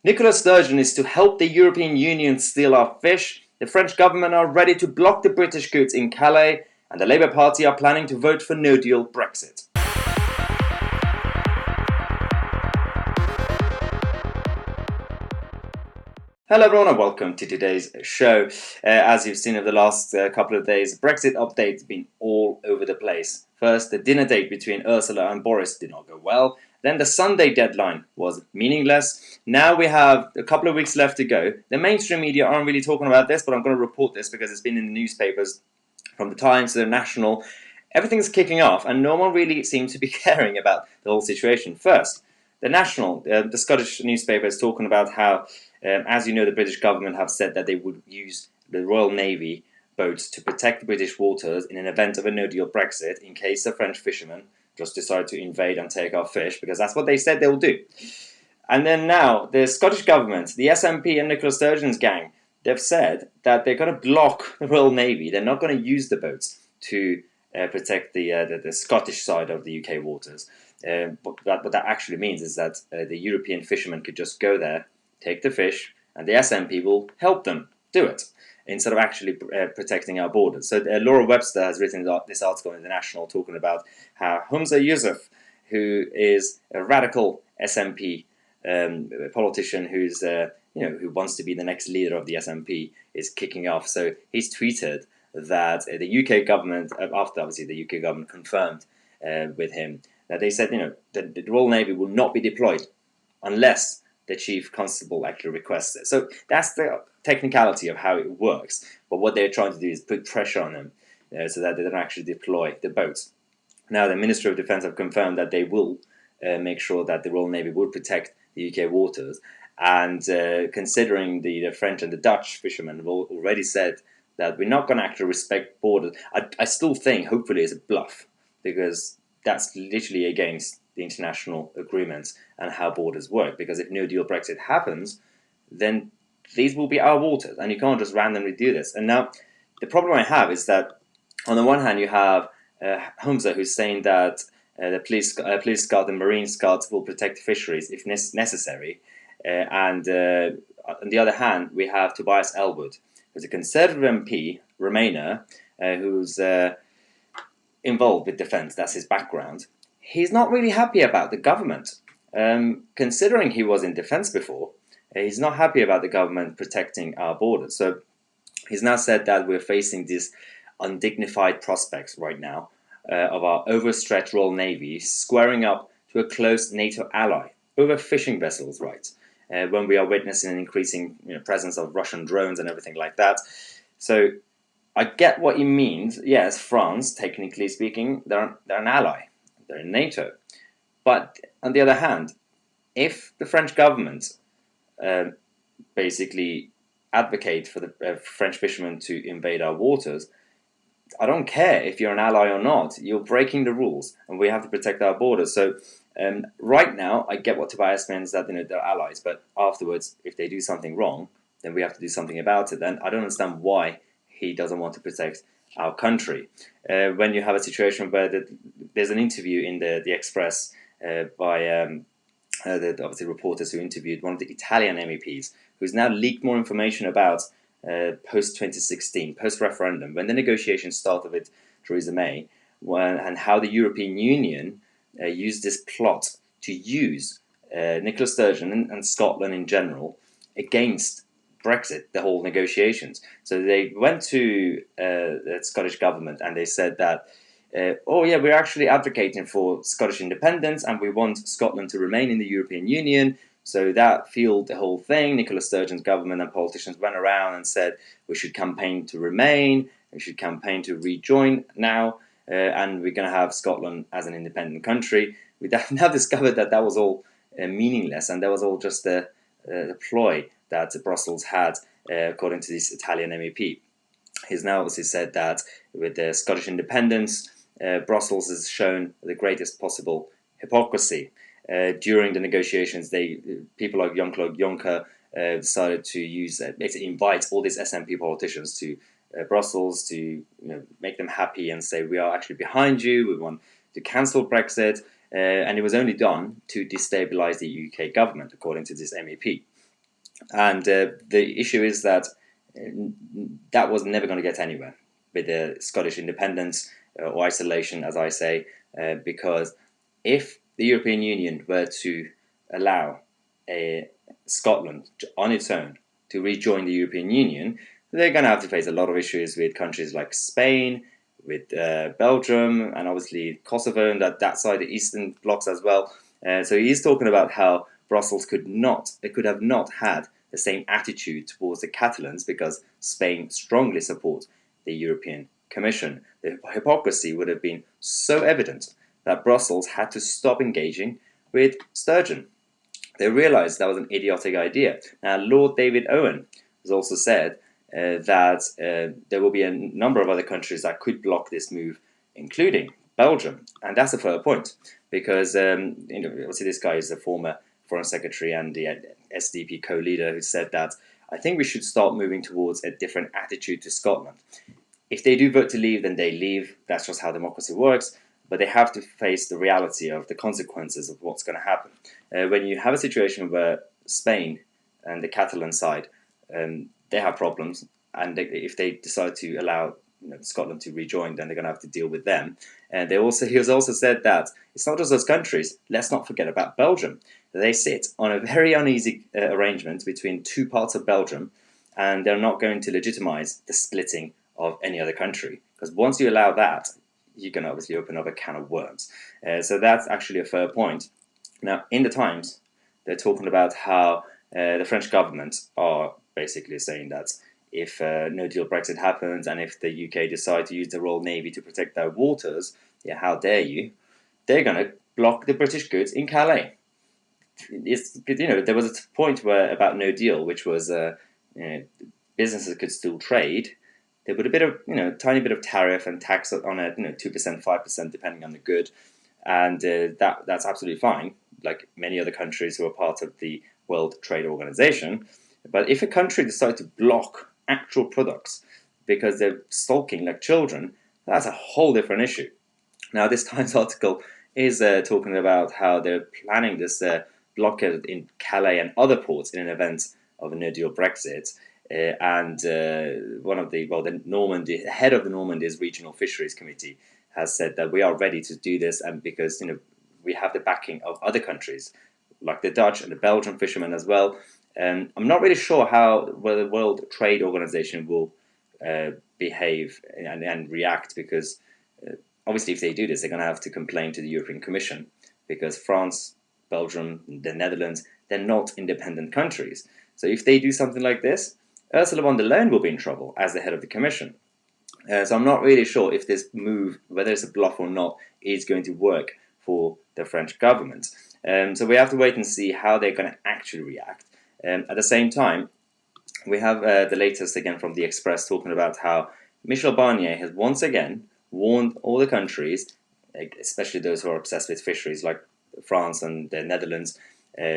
Nicola Sturgeon is to help the European Union steal our fish. The French government are ready to block the British goods in Calais, and the Labour Party are planning to vote for no-deal Brexit. Hello everyone and welcome to today's show. As you've seen over the last couple of days, Brexit updates been all over the place. First, the dinner date between Ursula and Boris did not go well. Then the Sunday deadline was meaningless. Now we have a couple of weeks left to go. The mainstream media aren't really talking about this, but I'm going to report this because it's been in the newspapers from the Times to the National. Everything's kicking off and no one really seems to be caring about the whole situation. First, the National, the Scottish newspaper, is talking about how as you know, the British government have said that they would use the Royal Navy boats to protect the British waters in an event of a no-deal Brexit in case the French fishermen just decide to invade and take our fish, because that's what they said they will do. And then now, the Scottish government, the SNP and Nicola Sturgeon's gang, they've said that they're going to block the Royal Navy. They're not going to use the boats to protect the Scottish side of the UK waters. But what that actually means is that the European fishermen could just go there, take the fish, and the SNP will help them do it instead of actually protecting our borders. So Laura Webster has written this article in the National talking about how Humza Yousaf, who is a radical SNP politician who's who wants to be the next leader of the SNP, is kicking off. So he's tweeted that the UK government, after obviously the UK government confirmed with him, that they said the Royal Navy will not be deployed unless the chief constable actually requests it. So that's the technicality of how it works. But what they're trying to do is put pressure on them so that they don't actually deploy the boats. Now, the Ministry of Defence have confirmed that they will make sure that the Royal Navy will protect the UK waters. And considering the French and the Dutch fishermen have already said that we're not going to actually respect borders, I still think, hopefully, it's a bluff, because that's literally against the international agreements and how borders work. Because if no deal Brexit happens, then these will be our waters, and you can't just randomly do this. And now, the problem I have is that on the one hand, you have Humza, who's saying that the police guard and marine guards will protect fisheries if necessary, and on the other hand, we have Tobias Ellwood, who's a Conservative MP, Remainer, who's involved with defence. That's his background. He's not really happy about the government. Considering he was in defence before, he's not happy about the government protecting our borders. So he's now said that we're facing these undignified prospects right now of our overstretched Royal Navy squaring up to a close NATO ally over fishing vessels' rights, when we are witnessing an increasing presence of Russian drones and everything like that. So I get what he means. Yes, France, technically speaking, they're an ally. They're in NATO. But on the other hand, if the French government basically advocate for the French fishermen to invade our waters, I don't care if you're an ally or not. You're breaking the rules, and we have to protect our borders. So right now, I get what Tobias means, that they're allies. But afterwards, if they do something wrong, then we have to do something about it. And I don't understand why he doesn't want to protect our country. When you have a situation where there's an interview in the Express by obviously reporters who interviewed one of the Italian MEPs, who's now leaked more information about post-2016, post-referendum, when the negotiations started with Theresa May, and how the European Union used this plot to use Nicola Sturgeon and Scotland in general against Brexit, the whole negotiations. So they went to the Scottish government and they said that, we're actually advocating for Scottish independence and we want Scotland to remain in the European Union. So that fueled the whole thing. Nicola Sturgeon's government and politicians went around and said we should campaign to remain, we should campaign to rejoin now, and we're going to have Scotland as an independent country. We now discovered that that was all meaningless, and that was all just a ploy that Brussels had, according to this Italian MEP. He's now obviously said that with the Scottish independence, Brussels has shown the greatest possible hypocrisy. During the negotiations, people like Jean-Claude Juncker decided to basically invite all these SNP politicians to Brussels to make them happy and say, we are actually behind you, we want to cancel Brexit, and it was only done to destabilize the UK government, according to this MEP. And the issue is that that was never going to get anywhere with the Scottish independence or isolation, as I say, because if the European Union were to allow Scotland on its own to rejoin the European Union, they're going to have to face a lot of issues with countries like Spain, with Belgium, and obviously Kosovo and that side, the eastern blocks as well. So he's talking about how Brussels could have not had the same attitude towards the Catalans because Spain strongly supports the European Commission. The hypocrisy would have been so evident that Brussels had to stop engaging with Sturgeon. They realized that was an idiotic idea. Now, Lord David Owen has also said that there will be a number of other countries that could block this move, including Belgium. And that's a fair point because obviously this guy is a former Foreign Secretary and the SDP co-leader who said that I think we should start moving towards a different attitude to Scotland. If they do vote to leave, then they leave. That's just how democracy works. But they have to face the reality of the consequences of what's going to happen. When you have a situation where Spain and the Catalan side, they have problems, and if they decide to allow Scotland to rejoin, then they're going to have to deal with them. And he has also said that it's not just those countries. Let's not forget about Belgium. They sit on a very uneasy arrangement between two parts of Belgium, and they're not going to legitimize the splitting of any other country. Because once you allow that, you can obviously open up a can of worms. So that's actually a fair point. Now, in the Times, they're talking about how the French government are basically saying that if no deal Brexit happens and if the UK decide to use the Royal Navy to protect their waters, how dare you? They're going to block the British goods in Calais. There was a point where about no deal, which was businesses could still trade. They put a bit of, tiny bit of tariff and tax on it, 2%, 5%, depending on the good. And that's absolutely fine, like many other countries who are part of the World Trade Organization. But if a country decides to block actual products because they're stalking like children, that's a whole different issue. Now, this Times article is talking about how they're planning this blockade in Calais and other ports in an event of a no-deal Brexit. And the head of the Normandy's Regional Fisheries Committee has said that we are ready to do this, and because we have the backing of other countries like the Dutch and the Belgian fishermen as well. I'm not really sure how the World Trade Organization will behave and react, because obviously if they do this, they're going to have to complain to the European Commission, because France, Belgium, the Netherlands, they're not independent countries. So if they do something like this, Ursula von der Leyen will be in trouble as the head of the Commission. So I'm not really sure if this move, whether it's a bluff or not, is going to work for the French government. So we have to wait and see how they're going to actually react. At the same time, we have the latest again from the Express talking about how Michel Barnier has once again warned all the countries, especially those who are obsessed with fisheries like France and the Netherlands,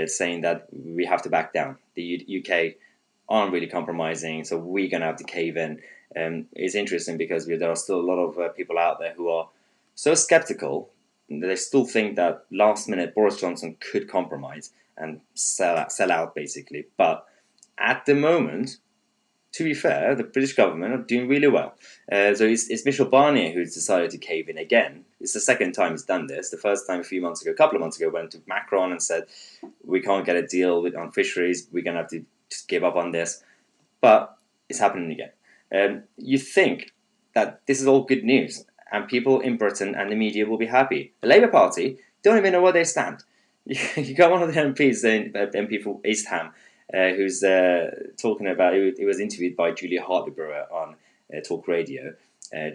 saying that we have to back down. The UK aren't really compromising, so we're going to have to cave in. It's interesting because there are still a lot of people out there who are so skeptical that they still think that last minute Boris Johnson could compromise and sell out basically. But at the moment, to be fair, the British government are doing really well. So it's Michel Barnier who's decided to cave in again. It's the second time he's done this. The first time a couple of months ago, went to Macron and said, we can't get a deal on fisheries, we're going to have to just give up on this. But it's happening again. You think that this is all good news and people in Britain and the media will be happy. The Labour Party don't even know where they stand. You got one of the MPs, MP for East Ham, who's talking about, he was interviewed by Julia Hartley-Brewer on Talk Radio,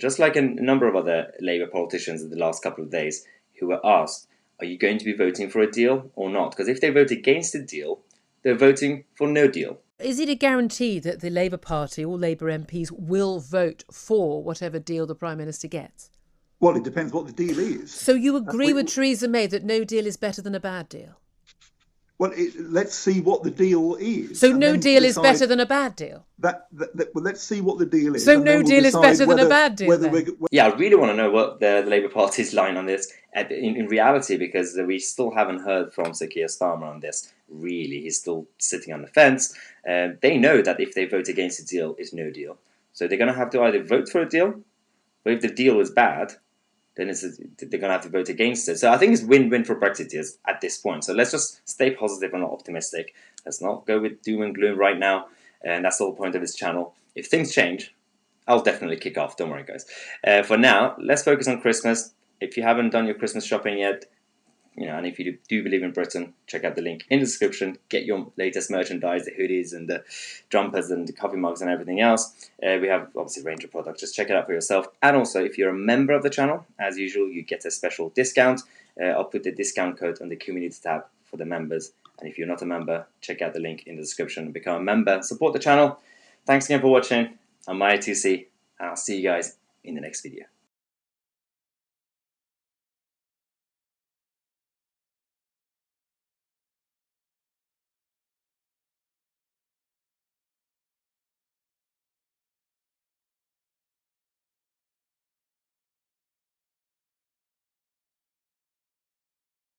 just like a number of other Labour politicians in the last couple of days who were asked, are you going to be voting for a deal or not? Because if they vote against a deal, they're voting for no deal. Is it a guarantee that the Labour Party, all Labour MPs, will vote for whatever deal the Prime Minister gets? Well, it depends what the deal is. So you agree with Theresa May that no deal is better than a bad deal? Well, let's see what the deal is. So no deal is better than a bad deal? Well, let's see what the deal is. So and no then we'll deal is better than a bad deal Yeah, I really want to know what the Labour Party's line on this in reality, because we still haven't heard from Sir Keir Starmer on this. Really, he's still sitting on the fence. They know that if they vote against a deal, it's no deal. So they're going to have to either vote for a deal, but if the deal is bad, then they're going to have to vote against it. So I think it's win-win for Brexiteers at this point. So let's just stay positive and not optimistic. Let's not go with doom and gloom right now. And that's the whole point of this channel. If things change, I'll definitely kick off. Don't worry, guys. For now, let's focus on Christmas. If you haven't done your Christmas shopping yet, and if you do believe in Britain, check out the link in the description. Get your latest merchandise, the hoodies and the jumpers and the coffee mugs and everything else. We have obviously a range of products. Just check it out for yourself. And also, if you're a member of the channel, as usual, you get a special discount. I'll put the discount code on the community tab for the members. And if you're not a member, check out the link in the description and become a member. Support the channel. Thanks again for watching. I'm Tousi, and I'll see you guys in the next video.